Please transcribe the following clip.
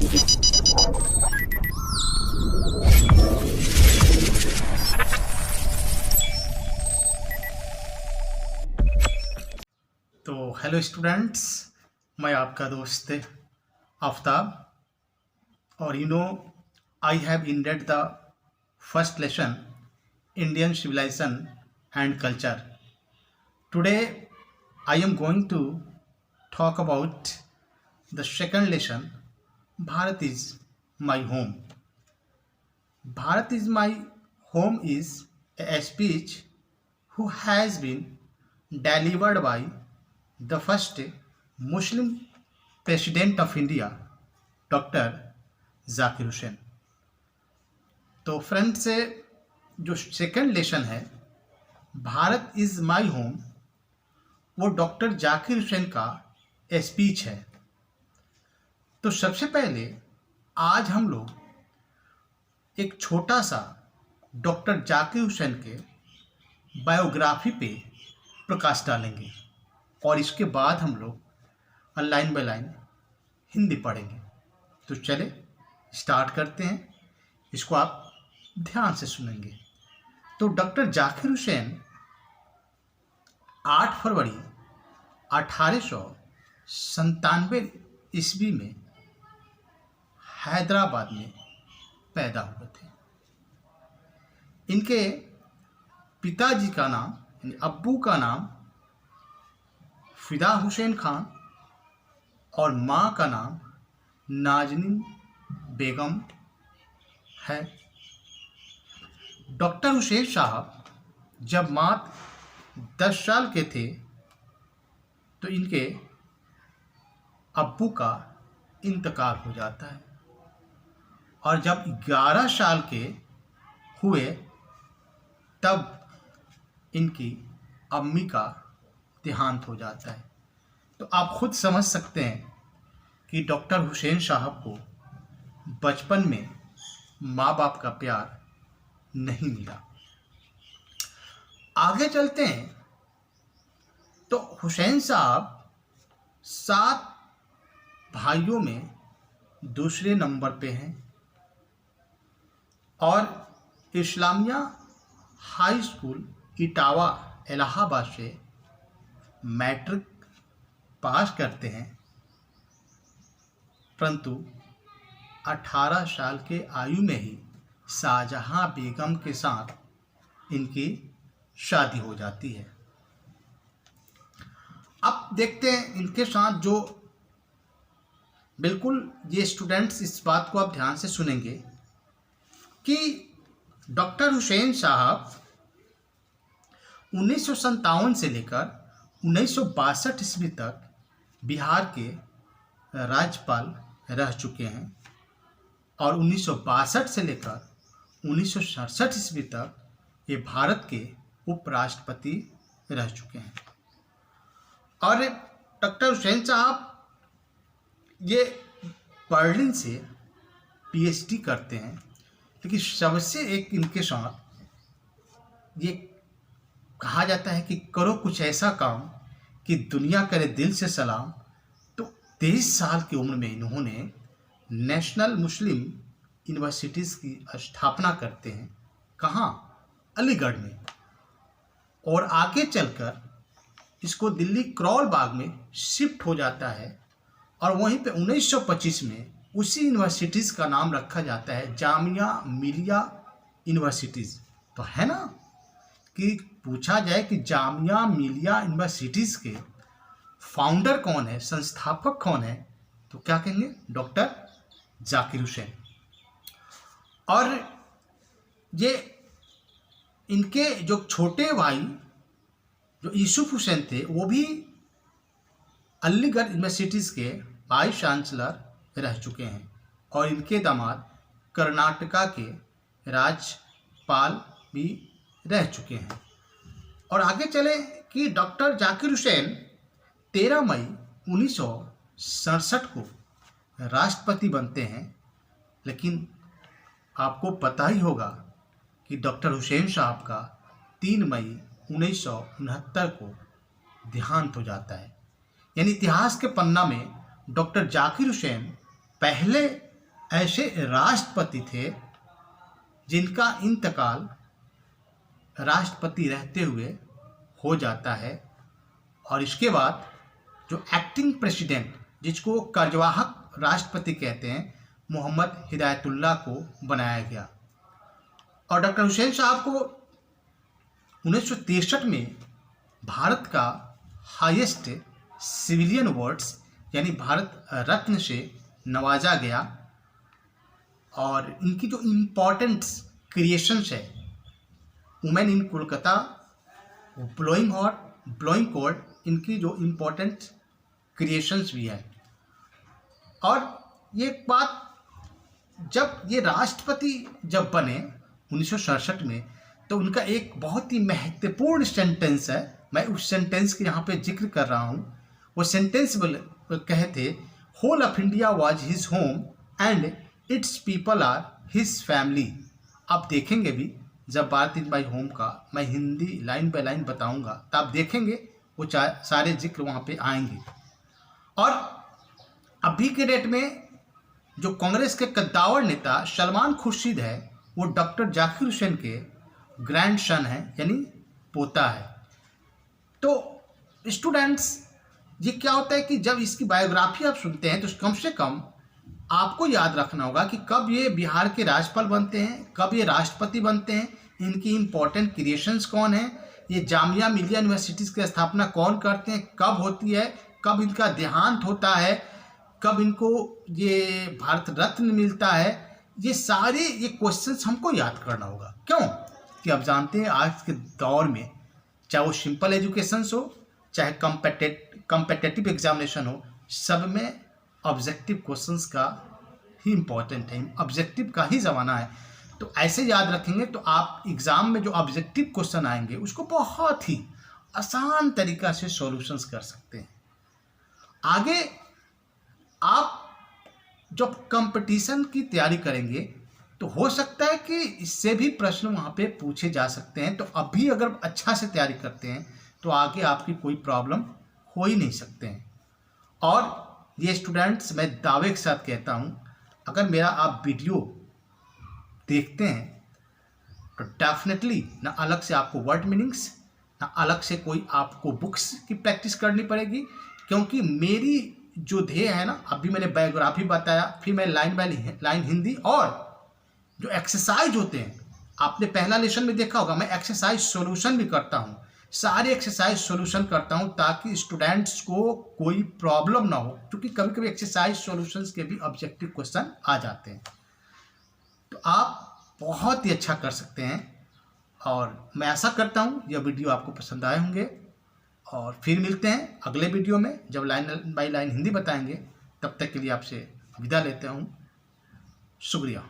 तो hello students, मैं आपका दोस्त आफ्ताब और I have ended the first lesson Indian civilization and culture. Today I am going to talk about the second lesson, Bharat is my home. Bharat is my home is a speech who has been delivered by the first Muslim president of India, Dr. Zakir Hussain. तो friends, जो second lesson है Bharat is my home, वो doctor Zakir Hussain का speech है. तो सबसे पहले आज हम लोग एक छोटा सा डॉक्टर जाकिर हुसैन के बायोग्राफी पे प्रकाश डालेंगे और इसके बाद हम लोग लाइन बाय लाइन हिंदी पढ़ेंगे. तो चले स्टार्ट करते हैं, इसको आप ध्यान से सुनेंगे. तो डॉक्टर जाकिर हुसैन 8 फरवरी 1897 ईस्वी में हैदराबाद में पैदा हुए थे. इनके पिताजी का नाम यानी अब्बू का नाम फिदा हुसैन खान और माँ का नाम नाजनीन बेगम है. डॉक्टर हुसैन साहब जब मात्र 10 साल के थे तो इनके अब्बू का इंतकाल हो जाता है और जब 11 साल के हुए तब इनकी अम्मी का देहांत हो जाता है. तो आप खुद समझ सकते हैं कि डॉक्टर हुसैन साहब को बचपन में माँ बाप का प्यार नहीं मिला. आगे चलते हैं. तो हुसैन साहब 7 भाइयों में दूसरे नंबर पे हैं और इस्लामिया हाई स्कूल इटावा इलाहाबाद से मैट्रिक पास करते हैं, परंतु 18 साल के आयु में ही शाहजहां बेगम के साथ इनकी शादी हो जाती है. अब देखते हैं इनके साथ जो बिल्कुल ये स्टूडेंट्स इस बात को आप ध्यान से सुनेंगे कि डॉक्टर हुसैन साहब 1957 से लेकर 1962 ईस्वी तक बिहार के राज्यपाल रह चुके हैं और 1962 से लेकर 1967 ईस्वी तक ये भारत के उपराष्ट्रपति रह चुके हैं. और डॉक्टर हुसैन साहब ये बर्लिन से पीएचडी करते हैं, लेकिन सबसे एक इनके साथ ये कहा जाता है कि करो कुछ ऐसा काम कि दुनिया करे दिल से सलाम. तो 23 साल की उम्र में इन्होंने नेशनल मुस्लिम यूनिवर्सिटीज़ की स्थापना करते हैं. कहाँ? अलीगढ़ में. और आगे चलकर इसको दिल्ली करोल बाग में शिफ्ट हो जाता है और वहीं पे 1925 में उसी यूनिवर्सिटीज़ का नाम रखा जाता है जामिया मिलिया यूनिवर्सिटीज़. तो है ना कि पूछा जाए कि जामिया मिलिया यूनिवर्सिटीज़ के फाउंडर कौन है, संस्थापक कौन है, तो क्या कहेंगे? डॉक्टर जाकिर हुसैन. और ये इनके जो छोटे भाई जो यूसुफ हुसैन थे वो भी अलीगढ़ यूनिवर्सिटीज़ के वाइस चांसलर रह चुके हैं और इनके दामाद कर्नाटका के राज्यपाल भी रह चुके हैं. और आगे चले कि डॉक्टर जाकिर हुसैन 13 मई 1967 को राष्ट्रपति बनते हैं. लेकिन आपको पता ही होगा कि डॉक्टर हुसैन साहब का 3 मई 1969 को देहांत हो जाता है. यानी इतिहास के पन्ना में डॉक्टर जाकिर हुसैन पहले ऐसे राष्ट्रपति थे जिनका इंतकाल राष्ट्रपति रहते हुए हो जाता है, और इसके बाद जो एक्टिंग प्रेसिडेंट, जिसको कार्यवाहक राष्ट्रपति कहते हैं, मोहम्मद हिदायतुल्लाह को बनाया गया। और डॉक्टर हुसैन साहब को 1963 में भारत का हाईएस्ट सिविलियन अवार्ड्स यानी भारत रत्न से नवाजा गया। और इनकी जो इम्पोर्टेंट क्रिएशंस है, women in Kolkata, blowing hot, blowing cold, इनकी जो इम्पोर्टेंट क्रिएशंस भी है। और ये बात, जब ये राष्ट्रपति जब बने 1967 में, तो उनका एक बहुत ही महत्वपूर्ण सेंटेंस है, मैं उस सेंटेंस के यहाँ पे जिक्र कर रहा हूँ। वो सेंटेंस कहे थे, whole of India was his home and its people are his family. आप देखेंगे भी, जब भारत इज माई होम का मैं हिंदी लाइन बाय लाइन बताऊंगा, तो आप देखेंगे वो सारे जिक्र वहाँ पे आएंगे। और अभी के डेट में जो कांग्रेस के कद्दावर नेता सलमान खुर्शीद है, वो डॉक्टर जाकिर हुसैन के ग्रैंड सन है, यानी पोता है। तो स्टूडेंट्स, ये क्या होता है कि जब इसकी बायोग्राफी आप सुनते हैं तो कम से कम आपको याद रखना होगा कि कब ये बिहार के राज्यपाल बनते हैं, कब ये राष्ट्रपति बनते हैं, इनकी इम्पोर्टेंट क्रिएशंस कौन है, ये जामिया मिलिया यूनिवर्सिटीज़ की स्थापना कौन करते हैं, कब होती है, कब इनका देहांत होता है, कब इनको ये भारत रत्न मिलता है। ये सारे ये क्वेश्चंस हमको याद करना होगा। क्यों कि आप जानते हैं आज के दौर में, चाहे वो सिंपल एजुकेशन हो, चाहे कम्पिटिटिव एग्जामिनेशन हो, सब में ऑब्जेक्टिव क्वेश्चंस का ही इम्पोर्टेंट है, ऑब्जेक्टिव का ही ज़माना है। तो ऐसे याद रखेंगे तो आप एग्ज़ाम में जो ऑब्जेक्टिव क्वेश्चन आएंगे उसको बहुत ही आसान तरीक़ा से सॉल्यूशंस कर सकते हैं। आगे आप जब कंपटीशन की तैयारी करेंगे तो हो सकता है कि इससे भी प्रश्न वहाँ पे पूछे जा सकते हैं। तो अभी अगर अच्छा से तैयारी करते हैं तो आगे आपकी कोई प्रॉब्लम हो ही नहीं सकते हैं। और ये स्टूडेंट्स, मैं दावे के साथ कहता हूँ, अगर मेरा आप वीडियो देखते हैं तो डेफिनेटली ना अलग से आपको वर्ड मीनिंग्स, ना अलग से कोई आपको बुक्स की प्रैक्टिस करनी पड़ेगी, क्योंकि मेरी जो ध्येय है ना, अभी मैंने बायोग्राफी बताया, फिर मैं लाइन बाय लाइन हिंदी और जो एक्सरसाइज होते हैं, आपने पहला लेसन में देखा होगा, मैं एक्सरसाइज सॉल्यूशन भी करता हूँ, सारे एक्सरसाइज सॉल्यूशन करता हूँ ताकि स्टूडेंट्स को कोई प्रॉब्लम ना हो, क्योंकि कभी कभी एक्सरसाइज सॉल्यूशंस के भी ऑब्जेक्टिव क्वेश्चन आ जाते हैं। तो आप बहुत ही अच्छा कर सकते हैं, और मैं आशा करता हूँ यह वीडियो आपको पसंद आए होंगे। और फिर मिलते हैं अगले वीडियो में, जब लाइन बाय लाइन हिंदी बताएंगे। तब तक के लिए आपसे विदा लेता हूँ। शुक्रिया।